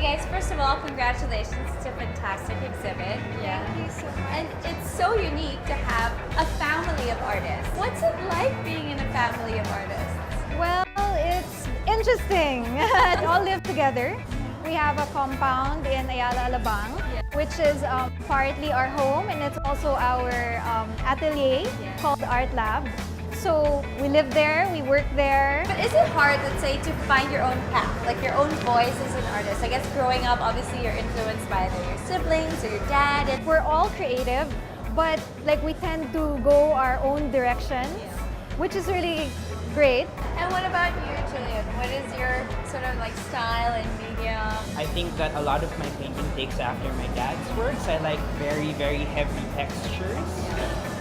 guys, first of all, congratulations. It's a fantastic exhibit. Yeah. Thank you so much. And it's so unique to have a family of artists. What's it like being in a family of artists? Well, it's interesting. They all live together. We have a compound in Ayala, Alabang, which is partly our home, and it's also our atelier called Art Lab. So we live there, we work there. But is it hard, let's say, to find your own path, like your own voice as an artist? I guess growing up, obviously you're influenced by either your siblings or your dad. And We're all creative, but like we tend to go our own directions, which is really great. And what about you, Julian? What is your sort of like style and medium? I think that a lot of my painting takes after my dad's works. I like very, very heavy textures.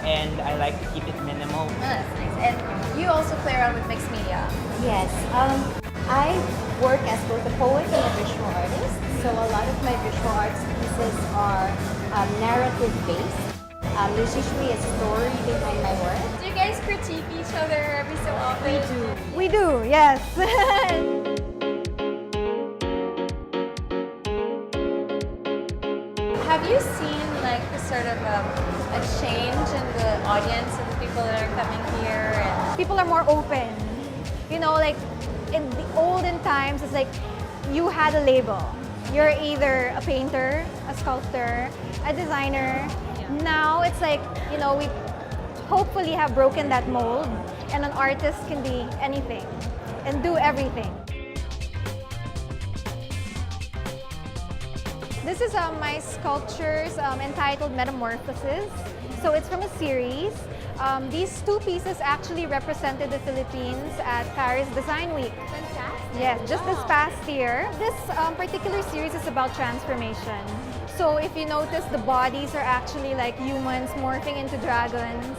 And I like to keep it minimal. Oh, that's nice. And you also play around with mixed media. Yes, I work as both a poet and a visual artist. So a lot of my visual arts pieces are narrative based. There's usually a story behind my work. Do you guys critique each other every so often? We do, yes. Have you seen like the sort of a change in the audience and the people that are coming here? And People are more open. You know, like in the olden times, it's like you had a label. You're either a painter, a sculptor, a designer. Now it's like, you know, we hopefully have broken that mold, and an artist can be anything and do everything. This is my sculptures entitled Metamorphosis. So it's from a series. These two pieces actually represented the Philippines at Paris Design Week. fantastic. Yes, just this past year. This particular series is about transformation. So if you notice, the bodies are actually like humans morphing into dragons.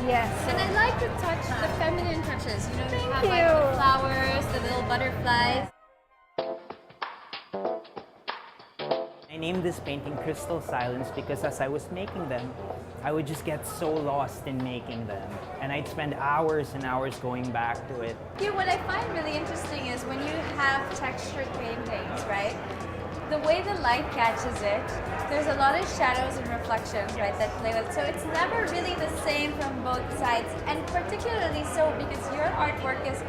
Yes. And I like the touch, the feminine touches. You know, Thank you have like you. the flowers, the little butterflies. I named this painting Crystal Silence because as I was making them, I would just get so lost in making them. And I'd spend hours and hours going back to it. Yeah, what I find really interesting is when you have textured paintings, right? The way the light catches it, there's a lot of shadows and reflections, right, that play with it. So it's never really the same from both sides, and particularly so because your artwork is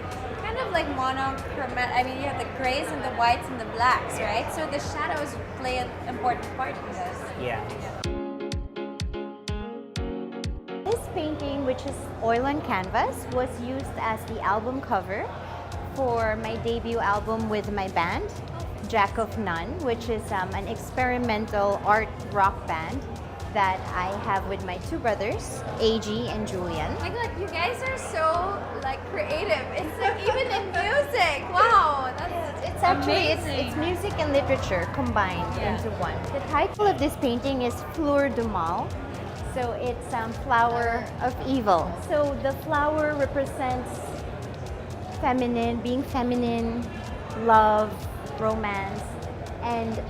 kind of like monochromatic. I mean, you have the grays and the whites and the blacks, right? So the shadows play an important part in this. Yeah. This painting, which is oil on canvas, was used as the album cover for my debut album with my band, Jack of None, which is an experimental art rock band that I have with my two brothers, AG and Julian. Oh my God, you guys are so like creative. It's like even in music. Wow, that's It's actually amazing. it's music and literature combined into one. The title of this painting is Fleur du Mal. So it's flower of evil. So the flower represents feminine, love, romance, and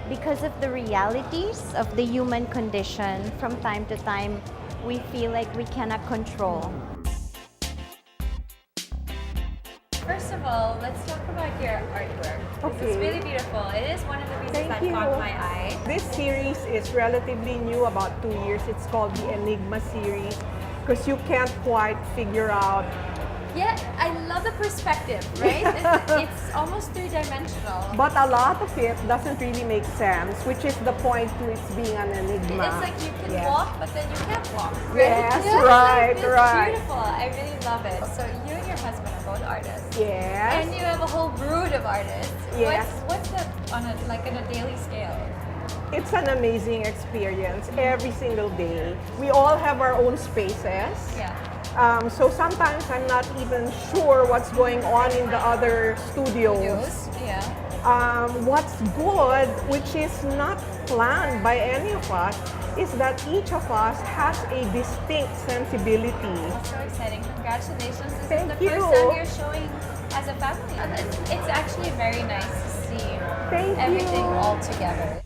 because of the realities of the human condition, from time to time, we feel like we cannot control. First of all, let's talk about your artwork. This is Okay. really beautiful. It is one of the pieces Thank that you. caught my eye. This series is relatively new, about 2 years. It's called the Enigma series because you can't quite figure out. Yeah, I love the perspective, right? It's almost three-dimensional. But a lot of it doesn't really make sense, which is the point to its being an enigma. It's like you can Yes. walk, but then you can't walk. Right? Yes, Yeah, right, it's right. beautiful. I really love it. So you and your husband are both artists. Yes. And you have a whole brood of artists. Yes. What's that on a daily scale? It's an amazing experience every single day. We all have our own spaces. Yeah. So sometimes I'm not even sure what's going on in the other studios. Yeah. What's good, which is not planned by any of us, is that each of us has a distinct sensibility. So exciting. Congratulations. This Thank is the you. first time you're showing as a family. It's actually very nice to see Thank everything you. all together.